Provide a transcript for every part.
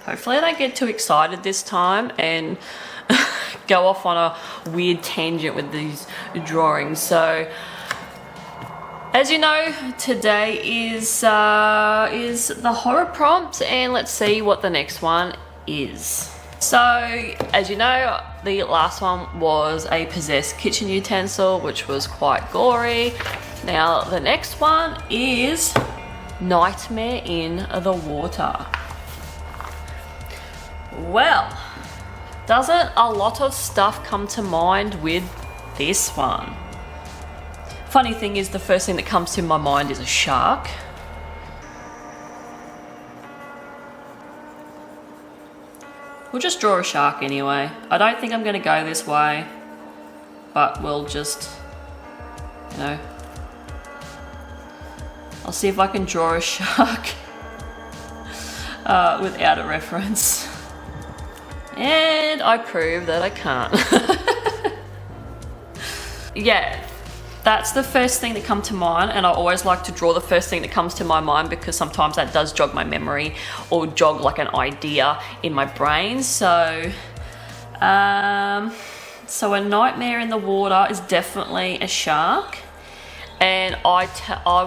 Hopefully I don't get too excited this time and go off on a weird tangent with these drawings. So, as you know, today is the horror prompt, and let's see what the next one is. So, as you know, the last one was a possessed kitchen utensil, which was quite gory. Now, the next one is Nightmare in the Water. Well, doesn't a lot of stuff come to mind with this one? Funny thing is, the first thing that comes to my mind is a shark. We'll just draw a shark anyway. I don't think I'm going to go this way, but we'll just, you know, I'll see if I can draw a shark without a reference. And I prove that I can't. Yeah, that's the first thing that comes to mind, and I always like to draw the first thing that comes to my mind because sometimes that does jog my memory or jog like an idea in my brain. So, so a nightmare in the water is definitely a shark. And I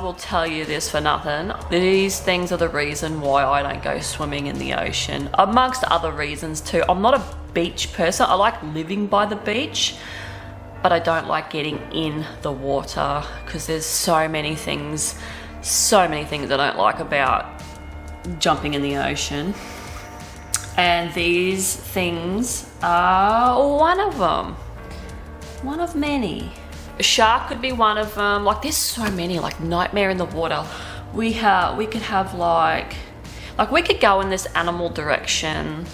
will tell you this for nothing. These things are the reason why I don't go swimming in the ocean, amongst other reasons too. I'm not a beach person. I like living by the beach, but I don't like getting in the water because there's so many things I don't like about jumping in the ocean. And these things are one of them. One of many. A shark could be one of them. Like, there's so many, like Nightmare in the Water. We could have like we could go in this animal direction.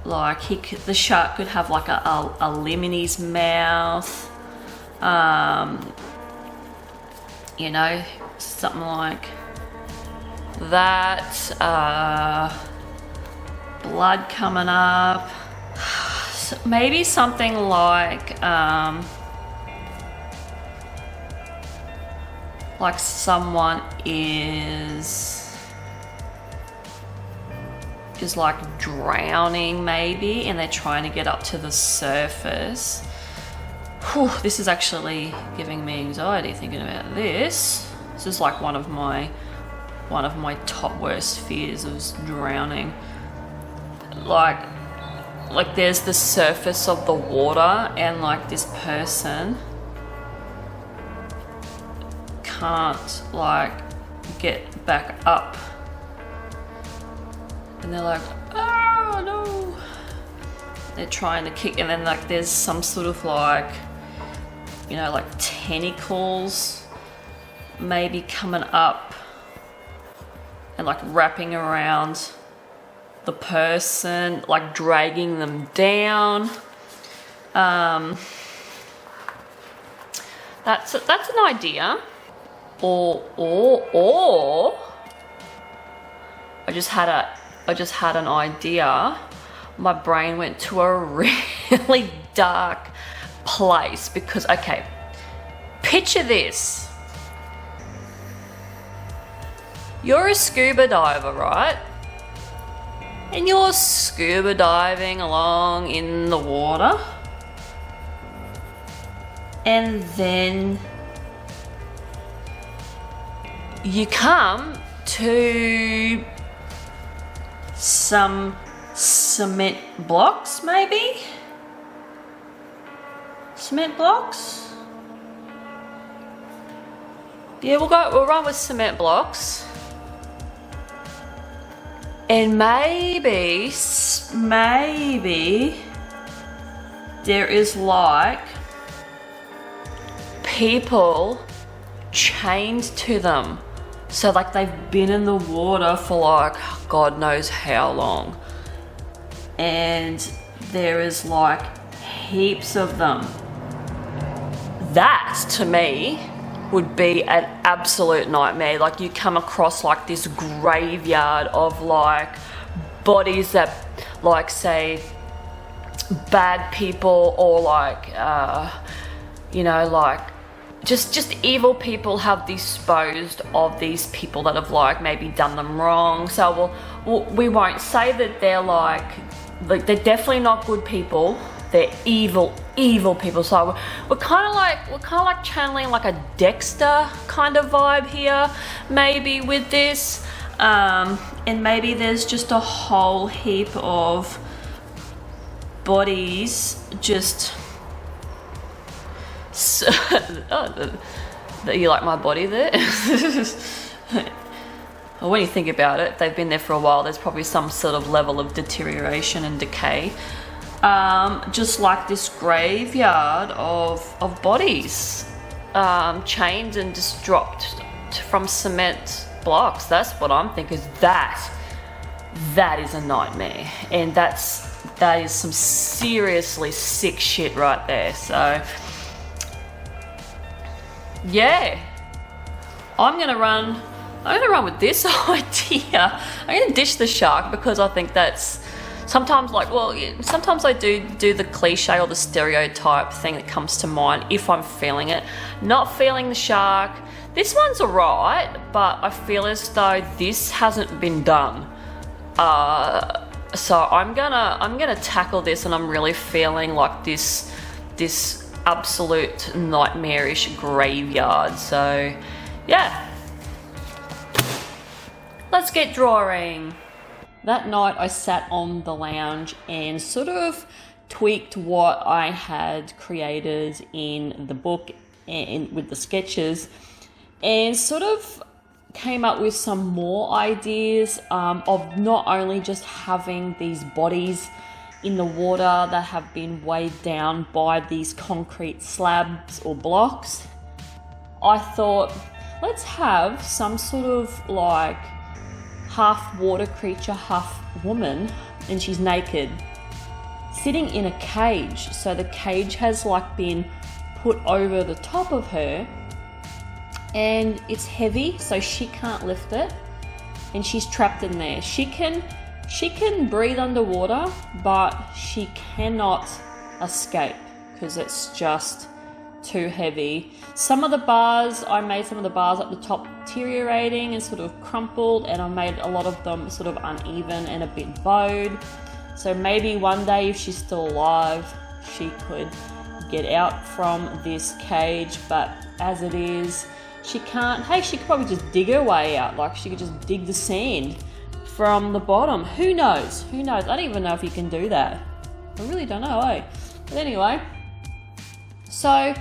Like the shark could have like a limb in his mouth. You know, something like that. Blood coming up. Maybe something like someone is like drowning maybe, and they're trying to get up to the surface. Whew, this is actually giving me anxiety thinking about this. This is like one of my top worst fears is drowning. Like there's the surface of the water, and like this person can't like get back up, and they're like, oh no, they're trying to kick, and then like there's some sort of like, you know, like tentacles maybe coming up and like wrapping around the person, like dragging them down. That's an idea. Or I just had an idea. My brain went to a really dark place because, okay, picture this. You're a scuba diver, right? And you're scuba diving along in the water. And then you come to some cement blocks, maybe? Cement blocks? Yeah, we'll run with cement blocks. And maybe there is like people chained to them. So like they've been in the water for like God knows how long. And there is like heaps of them. That to me would be an absolute nightmare. Like you come across like this graveyard of like bodies that like say bad people or like you know, like just evil people have disposed of these people that have like maybe done them wrong. So we won't say that they're like they're definitely not good people. They're evil people. So we're kind of like channeling like a Dexter kind of vibe here, maybe with this, and maybe there's just a whole heap of bodies just. Oh, you like my body there? Well, when you think about it, they've been there for a while. There's probably some sort of level of deterioration and decay. Just like this graveyard of bodies, chained and just dropped from cement blocks. That's what I'm thinking. That is a nightmare, and that is some seriously sick shit right there. So yeah, I'm gonna run with this idea. I'm gonna ditch the shark because I think that's sometimes sometimes I do the cliche or the stereotype thing that comes to mind if I'm feeling it. Not feeling the shark. This one's alright, but I feel as though this hasn't been done. So I'm gonna tackle this, and I'm really feeling like this absolute nightmarish graveyard. So yeah, let's get drawing. That night I sat on the lounge and sort of tweaked what I had created in the book and with the sketches, and sort of came up with some more ideas of not only just having these bodies in the water that have been weighed down by these concrete slabs or blocks. I thought, let's have some sort of like half water creature, half woman, and she's naked, sitting in a cage. So the cage has like been put over the top of her, and it's heavy, so she can't lift it, and she's trapped in there. She can breathe underwater, but she cannot escape because it's just too heavy. I made some of the bars at the top deteriorating and sort of crumpled, and I made a lot of them sort of uneven and a bit bowed. So maybe one day, if she's still alive, she could get out from this cage, but as it is, she can't. Hey, she could probably just dig her way out. Like, she could just dig the sand from the bottom. Who knows? I don't even know if you can do that. I really don't know, eh? But anyway, so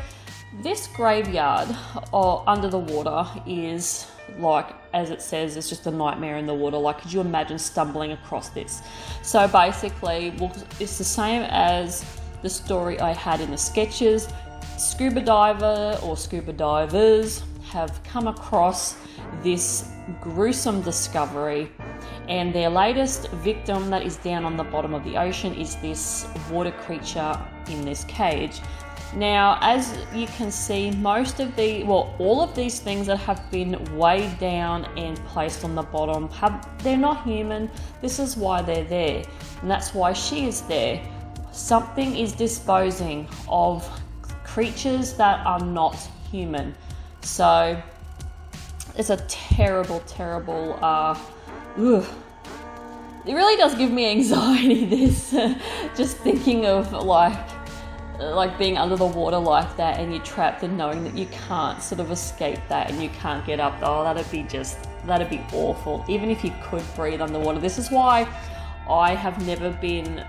this graveyard under the water is like, as it says, it's just a nightmare in the water. Like, could you imagine stumbling across this? So basically, it's the same as the story I had in the sketches. Scuba diver or scuba divers have come across this gruesome discovery, and their latest victim that is down on the bottom of the ocean is this water creature in this cage. Now, as you can see, all of these things that have been weighed down and placed on the bottom, they're not human. This is why they're there, and that's why she is there. Something is disposing of creatures that are not human. So it's a terrible it really does give me anxiety, this just thinking of like being under the water like that, and you're trapped, and knowing that you can't sort of escape that and you can't get up. Oh, that'd be awful, even if you could breathe underwater. This is why I have never been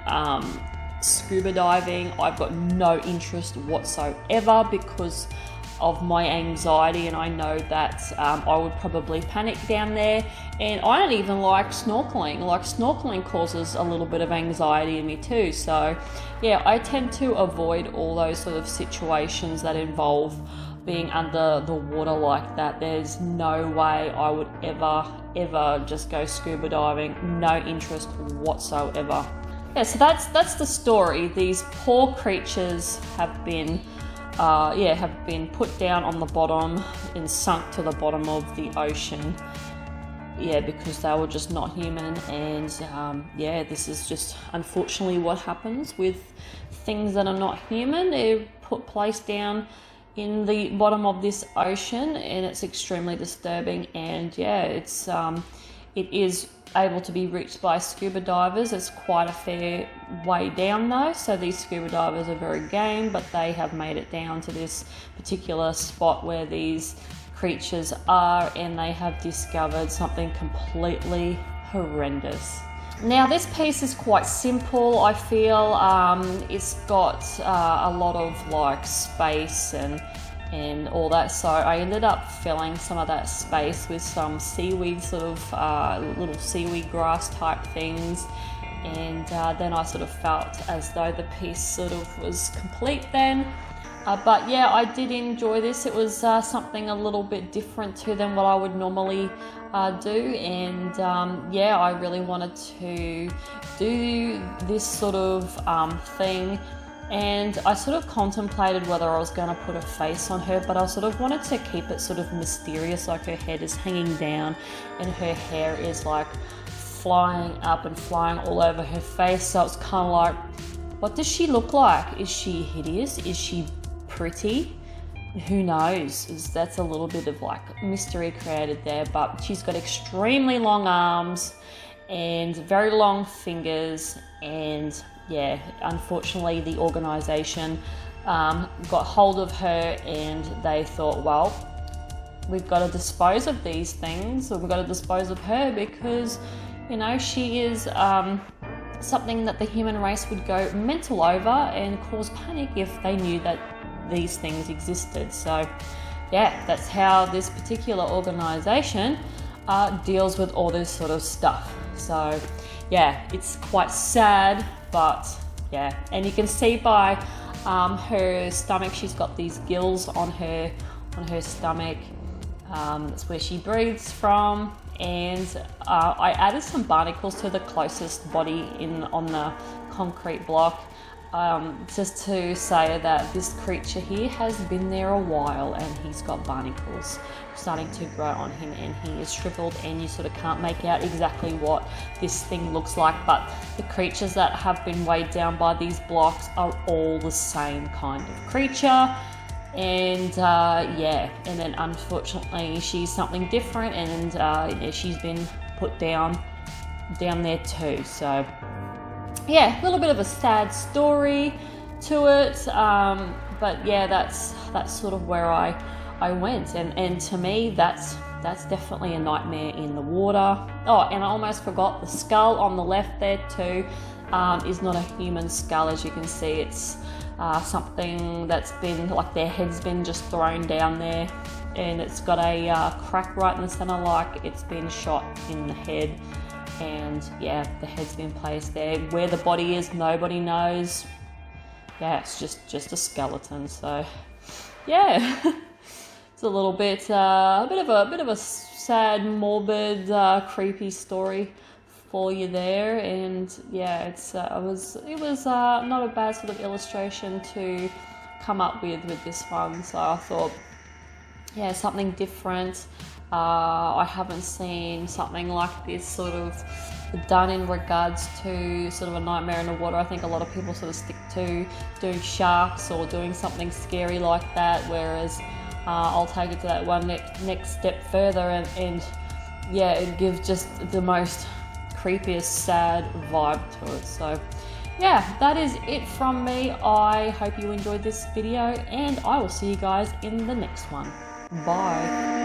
scuba diving. I've got no interest whatsoever because of my anxiety, and I know that I would probably panic down there, and I don't even like snorkeling. Like, snorkeling causes a little bit of anxiety in me too. So yeah, I tend to avoid all those sort of situations that involve being under the water like that. There's no way I would ever just go scuba diving. No interest whatsoever. Yeah, so that's the story. These poor creatures have been put down on the bottom and sunk to the bottom of the ocean. Yeah, because they were just not human, and this is just unfortunately what happens with things that are not human. They're placed down in the bottom of this ocean, and it's extremely disturbing. And yeah, it is able to be reached by scuba divers. It's quite a fair way down though, so these scuba divers are very game, but they have made it down to this particular spot where these creatures are, and they have discovered something completely horrendous. Now this piece is quite simple, I feel. It's got a lot of like space and all that, so I ended up filling some of that space with some seaweed, sort of little seaweed grass type things, and then I sort of felt as though the piece sort of was complete then. But yeah, I did enjoy this. It was something a little bit different than what I would normally do, and yeah, I really wanted to do this sort of thing. And I sort of contemplated whether I was going to put a face on her, but I sort of wanted to keep it sort of mysterious, like her head is hanging down and her hair is like flying up and flying all over her face. So it's kind of like, what does she look like? Is she hideous? Is she pretty? Who knows? That's a little bit of like mystery created there, but she's got extremely long arms and very long fingers, and yeah, unfortunately the organisation got hold of her and they thought, well, we've got to dispose of these things, or we've got to dispose of her because, you know, she is something that the human race would go mental over and cause panic if they knew that these things existed. So yeah, that's how this particular organisation deals with all this sort of stuff. So yeah, it's quite sad, but yeah, and you can see by her stomach, she's got these gills on her stomach. That's where she breathes from. And I added some barnacles to the closest body on the concrete block, just to say that this creature here has been there a while, and he's got barnacles starting to grow on him, and he is shriveled, and you sort of can't make out exactly what this thing looks like, but the creatures that have been weighed down by these blocks are all the same kind of creature. And yeah, and then unfortunately she's something different, and yeah, she's been put down there too. So yeah, a little bit of a sad story to it, but yeah, that's sort of where I went, and to me that's definitely a nightmare in the water. Oh, and I almost forgot, the skull on the left there too is not a human skull. As you can see, it's something that's been, like, their head's been just thrown down there, and it's got a crack right in the center, like it's been shot in the head. And yeah, the head's been placed there. Where the body is, nobody knows. Yeah, it's just a skeleton. So yeah, it's a little bit, a bit of a sad, morbid, creepy story for you there. And yeah, it was not a bad sort of illustration to come up with this one. So I thought, yeah, something different. I haven't seen something like this sort of done in regards to sort of a nightmare in the water. I think a lot of people sort of stick to doing sharks or doing something scary like that, whereas I'll take it to that one next step further, and yeah, it gives just the most creepiest, sad vibe to it. So yeah, that is it from me. I hope you enjoyed this video, and I will see you guys in the next one. Bye.